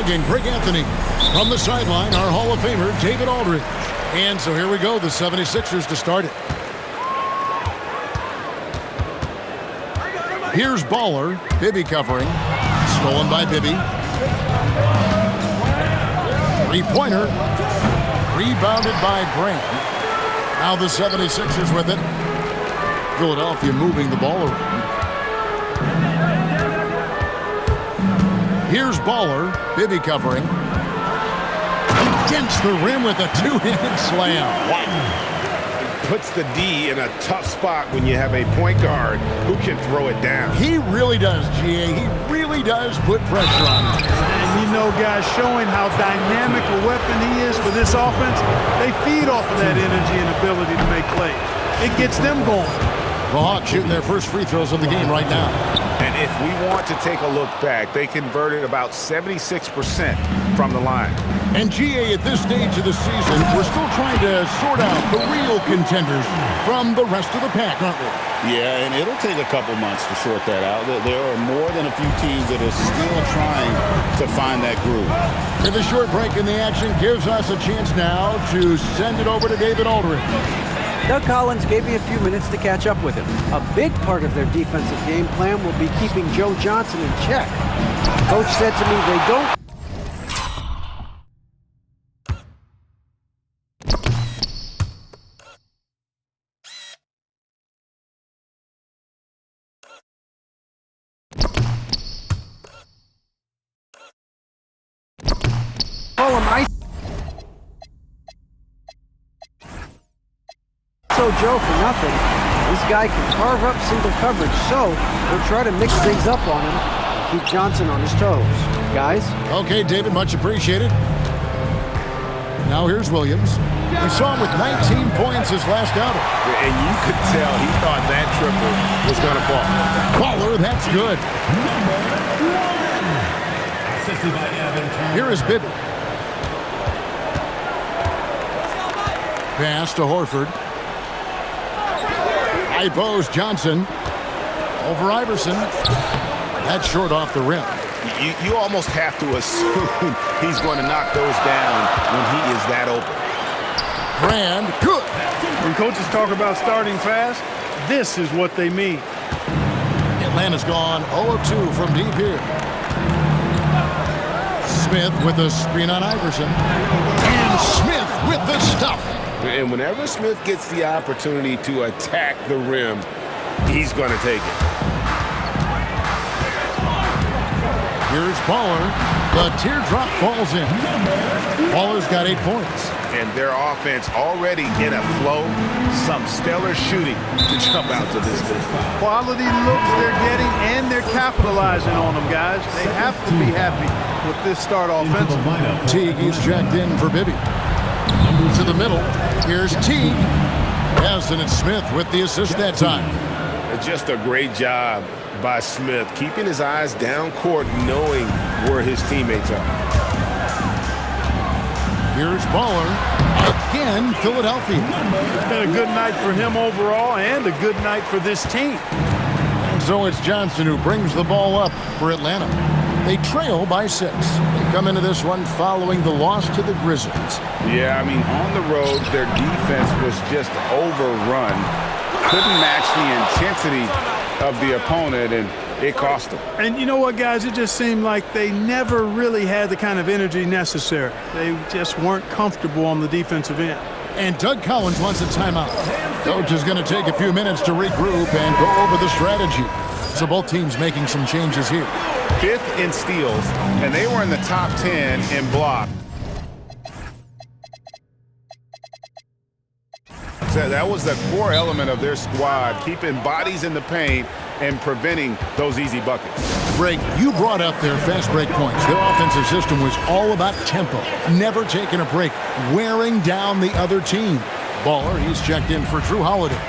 Again, Greg Anthony from the sideline, our Hall of Famer, David Aldridge. And so here we go, the 76ers to start it. Here's Baller, Bibby covering. Stolen by Bibby. Three-pointer. Rebounded by Grant. Now the 76ers with it. Philadelphia moving the ball around. Here's Baller, Bibby covering. Against the rim with a two-handed slam. Wow. Puts the D in a tough spot when you have a point guard who can throw it down. He really does, GA. He really does put pressure on him. And you know, guys, showing how dynamic a weapon he is for this offense, they feed off of that energy and ability to make plays. It gets them going. The Hawks shooting their first free throws of the game right now. And if we want to take a look back, they converted about 76% from the line. And GA, at this stage of the season, we're still trying to sort out the real contenders from the rest of the pack, aren't we? Yeah, and it'll take a couple months to sort that out. There are more than a few teams that are still trying to find that groove. And the short break in the action gives us a chance now to send it over to David Aldridge. Doug Collins gave me a few minutes to catch up with him. A big part of their defensive game plan will be keeping Joe Johnson in check. Coach said to me they don't. Call him Joe for nothing. This guy can carve up single coverage, so we'll try to mix things up on him and keep Johnson on his toes. Guys? Okay, David, much appreciated. Now here's Williams. We saw him with 19 points his last outing. And you could tell he thought that triple was going to fall. Baller, that's good. Here is Bibby. Pass to Horford. High post, Johnson. Over Iverson. That's short off the rim. You almost have to assume he's going to knock those down when he is that open. Brand, good. When coaches talk about starting fast, this is what they mean. Atlanta's gone 0 of 2 from deep here. Smith with a screen on Iverson. And Smith with the stuff. And whenever Smith gets the opportunity to attack the rim, he's going to take it. Here's Baller. The teardrop falls in. Baller's got 8 points. And their offense already in a flow. Some stellar shooting to jump out to this game. Quality looks they're getting, and they're capitalizing on them, guys. They have to be happy with this start offensively. Teague is checked in for Bibby. To the middle. Here's Teague. Yes, and it's Smith with the assist that time. Just a great job by Smith, keeping his eyes down court, knowing where his teammates are. Here's Baller. Again, Philadelphia. It's been a good night for him overall and a good night for this team. And so it's Johnson who brings the ball up for Atlanta. They trail by 6. They come into this one following the loss to the Grizzlies. Yeah, I mean, on the road, their defense was just overrun. Couldn't match the intensity of the opponent, and it cost them. And you know what, guys? It just seemed like they never really had the kind of energy necessary. They just weren't comfortable on the defensive end. And Doug Collins wants a timeout. Coach is going to take a few minutes to regroup and go over the strategy. So both teams making some changes here. 5th in steals, and they were in the top 10 in block. So that was the core element of their squad, keeping bodies in the paint and preventing those easy buckets. Greg, you brought up their fast break points. Their offensive system was all about tempo, never taking a break, wearing down the other team. Baller, he's checked in for Drew Holiday.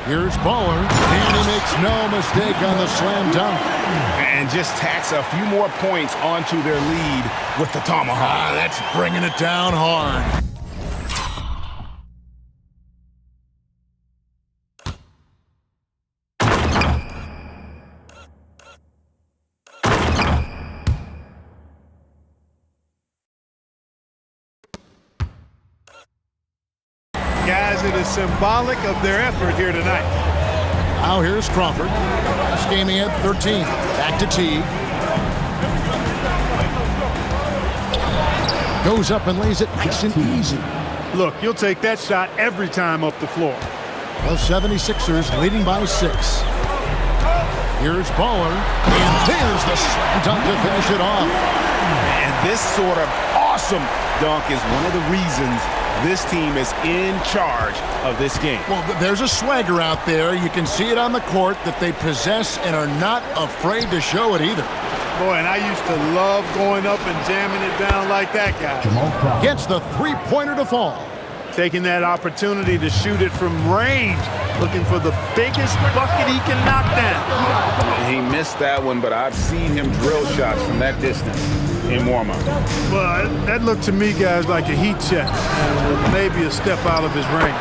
Here's Baller, and he makes no mistake on the slam dunk. And just tacks a few more points onto their lead with the tomahawk. That's bringing it down hard. guys, it is symbolic of their effort here tonight. Now here's Crawford. Last game he had 13. Back to Teague. Goes up and lays it nice and easy. Look, you'll take that shot every time up the floor. The 76ers leading by 6. Here's Baller, and there's the slam dunk to finish it off. And this sort of awesome dunk is one of the reasons this team is in charge of this game. Well, there's a swagger out there. You can see it on the court that they possess and are not afraid to show it either. Boy, and I used to love going up and jamming it down like that guy. Gets the three-pointer to fall. Taking that opportunity to shoot it from range, looking for the biggest bucket he can knock down. He missed that one, but I've seen him drill shots from that distance in warm-up. Well, that looked to me, guys, like a heat check. Maybe a step out of his range.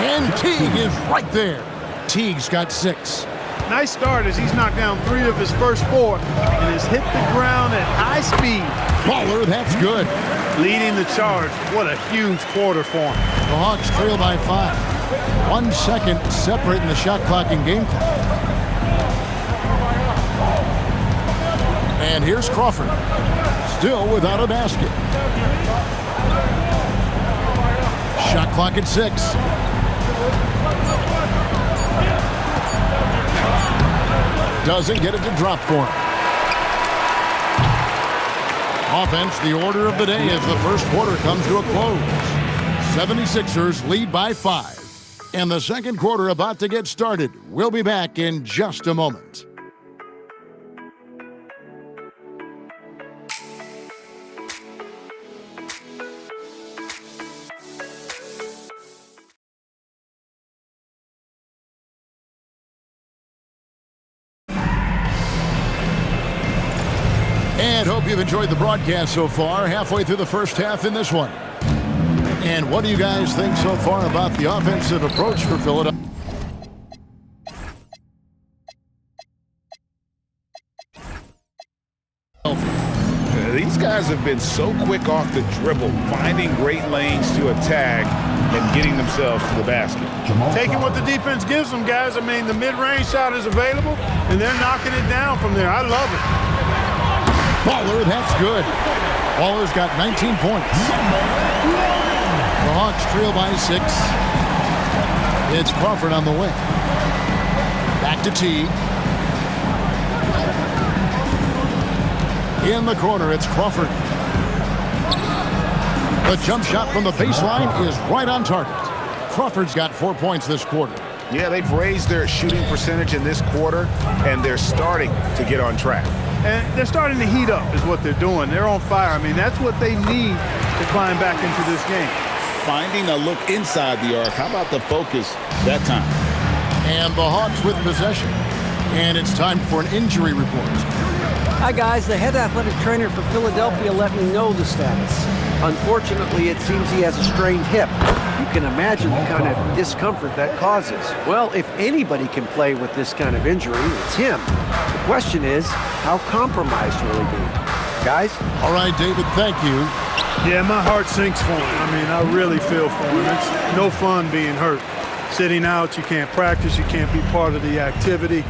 And Teague is right there. Teague's got 6. Nice start as he's knocked down 3 of his first 4 and has hit the ground at high speed. Baller, that's good. Leading the charge. What a huge quarter for him. The Hawks trail by 5. 1 second separating the shot clock and game clock. And here's Crawford. Still without a basket. Shot clock at 6. Doesn't get it to drop for him. Offense, the order of the day as the first quarter comes to a close. 76ers lead by 5. And the second quarter about to get started. We'll be back in just a moment. And hope you've enjoyed the broadcast so far. Halfway through the first half in this one. And what do you guys think so far about the offensive approach for Philadelphia? These guys have been so quick off the dribble, finding great lanes to attack and getting themselves to the basket. Taking what the defense gives them, guys. I mean, the mid-range shot is available, and they're knocking it down from there. I love it. Baller, that's good. Baller's got 19 points. The Hawks trail by 6. It's Crawford on the wing. Back to Teague. In the corner, it's Crawford. The jump shot from the baseline is right on target. Crawford's got 4 points this quarter. Yeah, they've raised their shooting percentage in this quarter, and they're starting to get on track. And they're starting to heat up is what they're doing. They're on fire. I mean, that's what they need to climb back into this game. Finding a look inside the arc. How about the focus that time? And the Hawks with possession. And it's time for an injury report. Hi, guys. The head athletic trainer for Philadelphia let me know the status. Unfortunately, it seems he has a strained hip. You can imagine the kind of discomfort that causes. Well, if anybody can play with this kind of injury, it's him. The question is, how compromised will he be? Guys? All right, David, thank you. Yeah, my heart sinks for him. I mean, I really feel for him. It's no fun being hurt. Sitting out, you can't practice, you can't be part of the activity,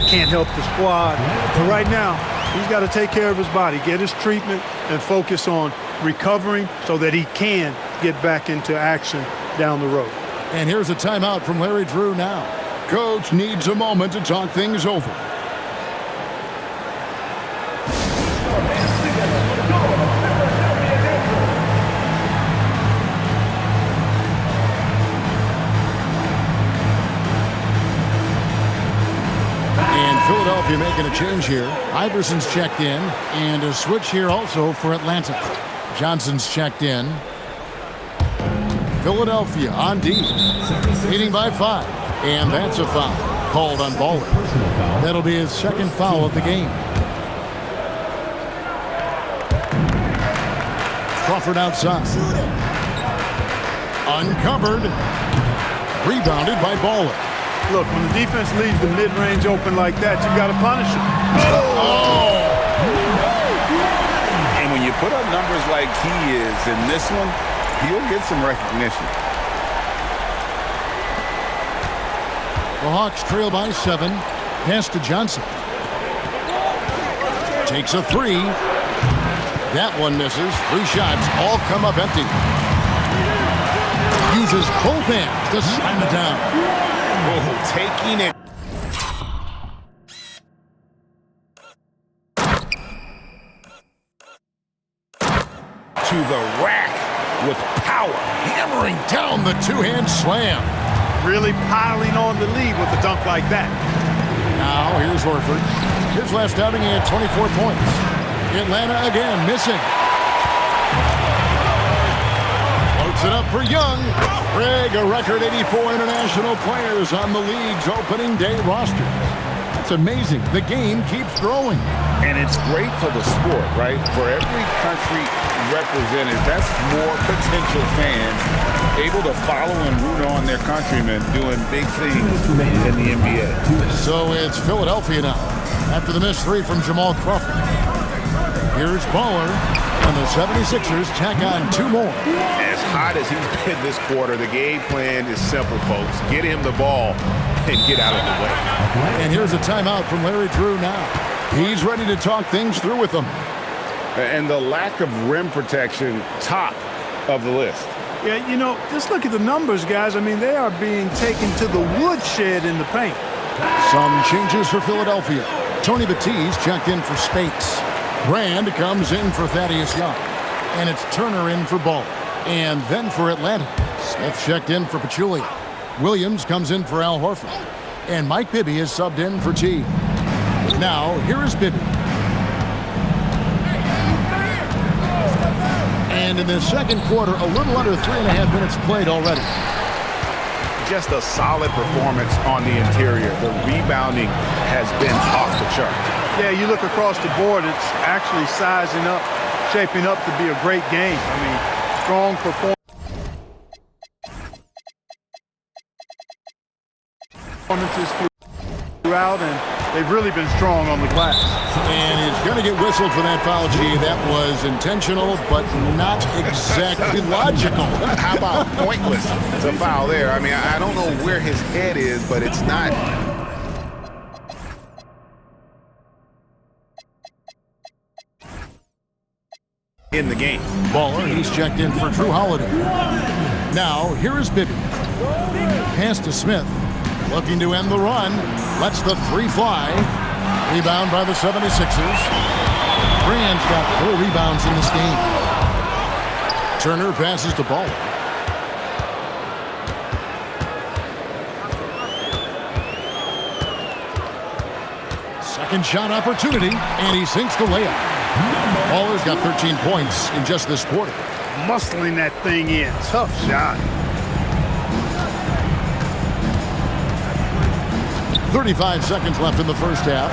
can't help the squad. But right now, he's got to take care of his body, get his treatment, and focus on recovering so that he can get back into action down the road. And here's a timeout from Larry Drew now. Coach needs a moment to talk things over. Philadelphia making a change here. Iverson's checked in, and a switch here also for Atlanta. Johnson's checked in. Philadelphia on D, leading by 5, and that's a foul called on Baller. That'll be his second foul of the game. Crawford outside. Uncovered. Rebounded by Baller. Look, when the defense leaves the mid-range open like that, you got to punish him. Oh! And when you put up numbers like he is in this one, he'll get some recognition. The Hawks trail by 7. Pass to Johnson. Takes a 3. That one misses. 3 shots all come up empty. Uses both hands to slam it down. Oh, taking it. To the rack with power. Hammering down the 2-hand slam. Really piling on the lead with a dunk like that. Now here's Horford. His last outing, he had 24 points. Atlanta again missing. Floats it up for Young. Greg, a record 84 international players on the league's opening day roster. It's amazing. The game keeps growing. And it's great for the sport, right? For every country represented, that's more potential fans able to follow and root on their countrymen doing big things in the NBA. So it's Philadelphia now after the missed 3 from Jamal Crawford. Here's Baller, and the 76ers tack on 2 more. As hot as he's been this quarter, the game plan is simple, folks. Get him the ball and get out of the way. And here's a timeout from Larry Drew now. He's ready to talk things through with them. And the lack of rim protection, top of the list. Yeah, you know, just look at the numbers, guys. I mean, they are being taken to the woodshed in the paint. Some changes for Philadelphia. Tony Batiste checked in for Spates. Brand comes in for Thaddeus Young. And it's Turner in for Ball. And then for Atlanta, Smith checked in for Pachulia. Williams comes in for Al Horford. And Mike Bibby is subbed in for T. Now, here is Bibby. And in the second quarter, a little under 3.5 minutes played already. Just a solid performance on the interior. The rebounding has been off the chart. Yeah, you look across the board, it's actually sizing up, shaping up to be a great game. I mean, strong performances throughout, and they've really been strong on the glass. And he's going to get whistled for that foul, G. That was intentional, but not exactly logical. How about pointless? It's a foul there. I mean, I don't know where his head is, but it's not. In the game. Baller, he's checked in for Drew Holiday. Now, here is Bibby. Pass to Smith. Looking to end the run. Lets the 3 fly. Rebound by the 76ers. Brand's got 4 rebounds in this game. Turner passes to Baller. Second shot opportunity, and he sinks the layup. Baller's got 13 points in just this quarter. Muscling that thing in. Tough shot. 35 seconds left in the first half.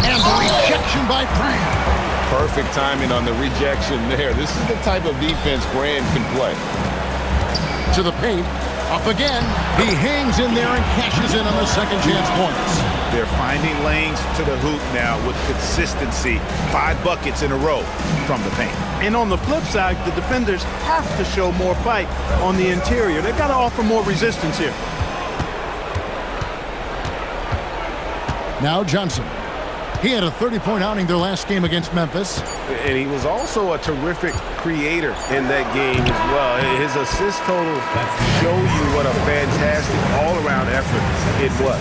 And the rejection by Brand. Perfect timing on the rejection there. This is the type of defense Brand can play. To the paint. Up again. He hangs in there and cashes in on the second chance points. They're finding lanes to the hoop now with consistency. 5 buckets in a row from the paint. And on the flip side, the defenders have to show more fight on the interior. They've got to offer more resistance here. Now Johnson. He had a 30-point outing their last game against Memphis. And he was also a terrific creator in that game as well. His assist totals show you what a fantastic all-around effort it was.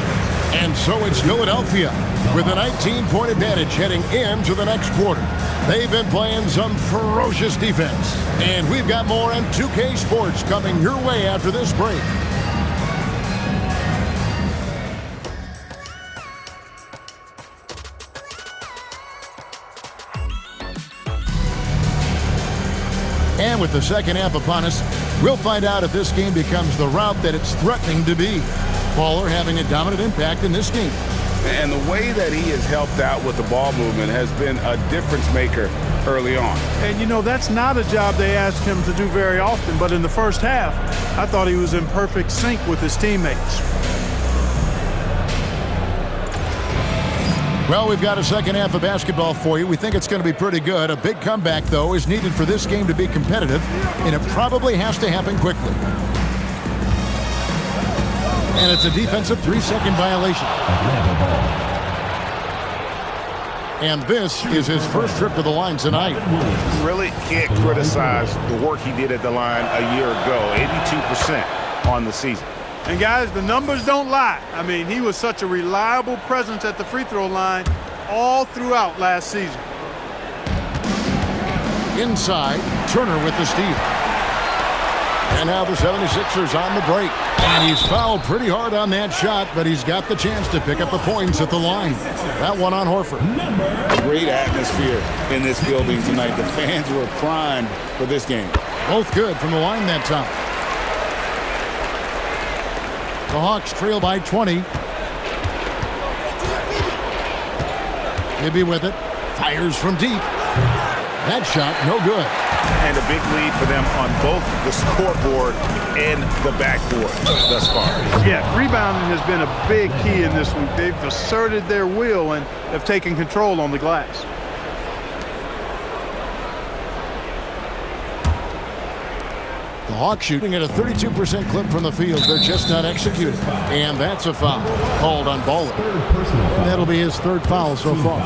And so it's Philadelphia with a 19-point advantage heading into the next quarter. They've been playing some ferocious defense. And we've got more on 2K Sports coming your way after this break. And with the second half upon us, we'll find out if this game becomes the route that it's threatening to be. Baller having a dominant impact in this game. And the way that he has helped out with the ball movement has been a difference maker early on. And, you know, that's not a job they ask him to do very often. But in the first half, I thought he was in perfect sync with his teammates. Well, we've got a second half of basketball for you. We think it's going to be pretty good. A big comeback, though, is needed for this game to be competitive, and it probably has to happen quickly. And it's a defensive 3-second violation. And this is his first trip to the line tonight. Really can't criticize the work he did at the line a year ago. 82% on the season. And guys, the numbers don't lie. I mean, he was such a reliable presence at the free throw line all throughout last season. Inside, Turner with the steal. And now the 76ers on the break. And he's fouled pretty hard on that shot, but he's got the chance to pick up the points at the line. That one on Horford. Great atmosphere in this building tonight. The fans were primed for this game. Both good from the line that time. The Hawks trail by 20. Gibby with it. Fires from deep. That shot, no good. And a big lead for them on both the scoreboard and the backboard thus far. Yeah, rebounding has been a big key in this one. They've asserted their will and have taken control on the glass. The Hawks shooting at a 32% clip from the field. They're just not executing. And that's a foul called on Baller. That'll be his third foul so far.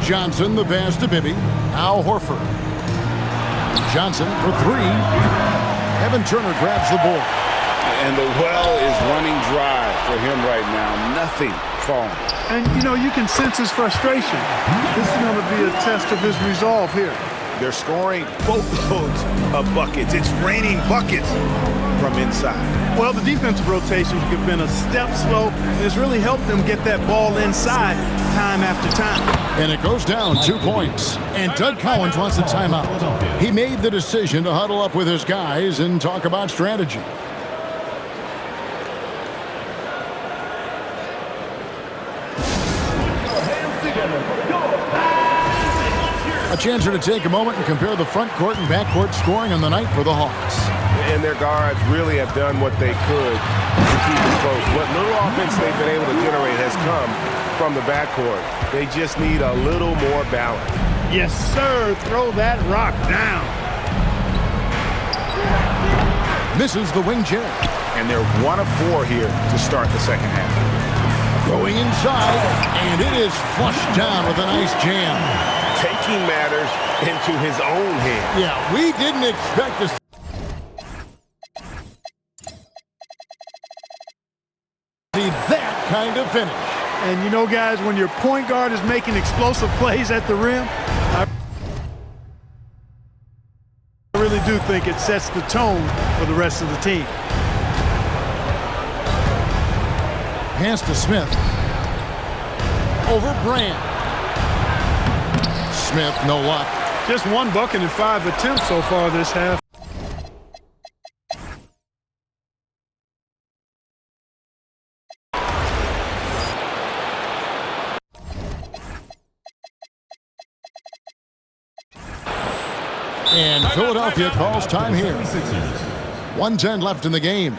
Johnson, the pass to Bibby. Now Horford. Johnson for three. Evan Turner grabs the board. And the well is running dry for him right now. Nothing falling. And, you know, you can sense his frustration. This is going to be a test of his resolve here. They're scoring boatloads of buckets. It's raining buckets from inside. Well, the defensive rotations have been a step slow, and it's really helped them get that ball inside time after time. And it goes down 2 points. And Doug Collins wants a timeout. He made the decision to huddle up with his guys and talk about strategy. A chance to take a moment and compare the front court and back court scoring on the night for the Hawks. And their guards really have done what they could to keep it close. What little offense they've been able to generate has come from the backcourt. They just need a little more balance. Yes, sir. Throw that rock down. Misses the wing chair. And they're 1 of 4 here to start the second half. Going inside, and it is flushed down with a nice jam. Taking matters into his own hands. Yeah, we didn't expect to see that kind of finish. And you know, guys, when your point guard is making explosive plays at the rim, I really do think it sets the tone for the rest of the team. Pass to Smith. Over Brand. Smith, no luck. Just 1 bucket in 5 attempts so far this half. And Philadelphia calls time here. 1:10 left in the game.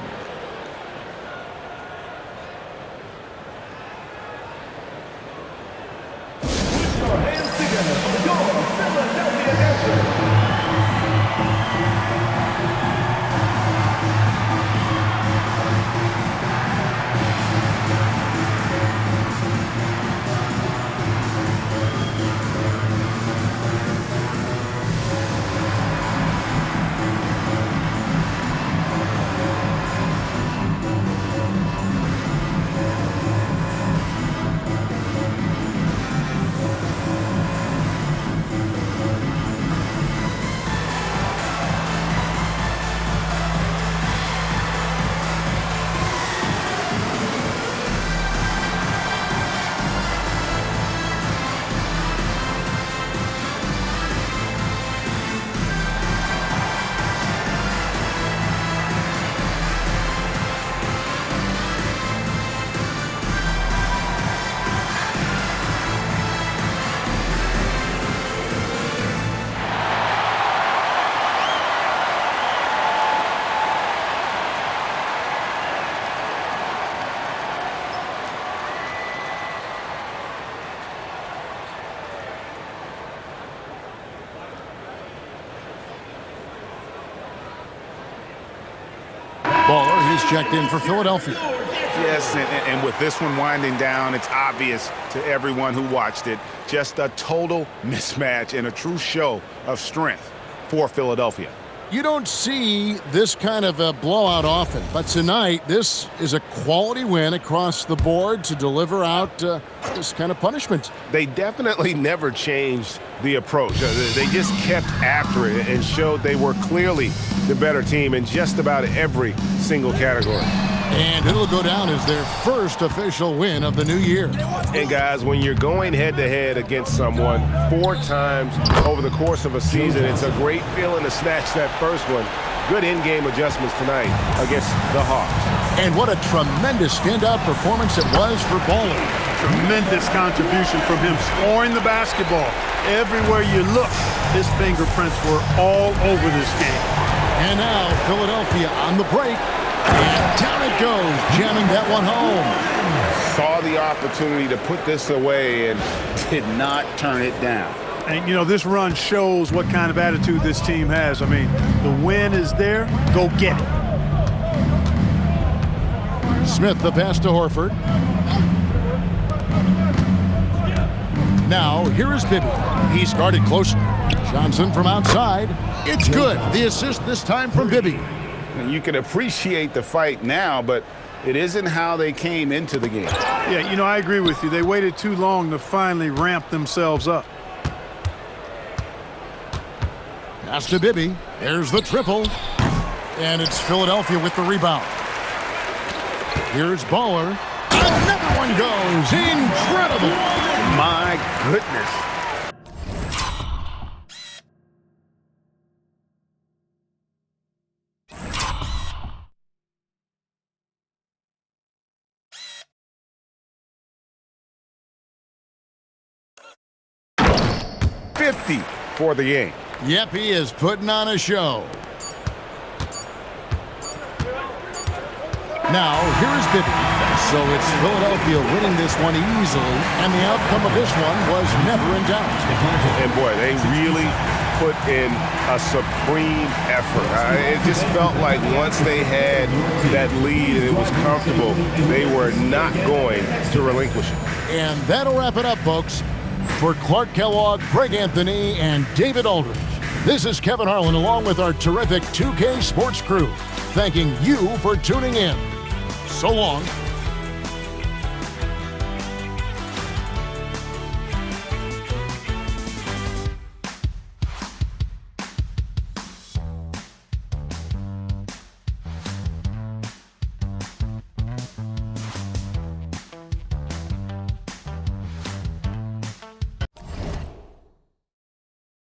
Baller, he's checked in for Philadelphia. Yes, and with this one winding down, it's obvious to everyone who watched it. Just a total mismatch and a true show of strength for Philadelphia. You don't see this kind of a blowout often, but tonight this is a quality win across the board to deliver out this kind of punishment. They definitely never changed the approach. They just kept after it and showed they were clearly the better team in just about every single category. And it'll go down as their first official win of the new year. And guys, when you're going head-to-head against someone 4 times over the course of a season, it's a great feeling to snatch that first one. Good in-game adjustments tonight against the Hawks. And what a tremendous standout performance it was for Baller. Tremendous contribution from him scoring the basketball. Everywhere you look, his fingerprints were all over this game. And now Philadelphia on the break. And down it goes, jamming that one home. Saw the opportunity to put this away and did not turn it down. And, you know, this run shows what kind of attitude this team has. I mean, the win is there. Go get it. Smith, the pass to Horford. Now, here is Bibby. He's guarded closely. Johnson from outside. It's good. The assist this time from Bibby. And you can appreciate the fight now, but it isn't how they came into the game. Yeah, you know, I agree with you. They waited too long to finally ramp themselves up. Pass to Bibby. There's the triple. And it's Philadelphia with the rebound. Here's Baller. Another one goes. Incredible. My goodness. For the game. Yep, he is putting on a show. Now, here is Bibby. So it's Philadelphia winning this one easily, and the outcome of this one was never in doubt. And boy, they really put in a supreme effort. It just felt like once they had that lead and it was comfortable, they were not going to relinquish it. And that'll wrap it up, folks. For Clark Kellogg, Greg Anthony, and David Aldridge, this is Kevin Harlan along with our terrific 2K Sports crew, thanking you for tuning in. So long.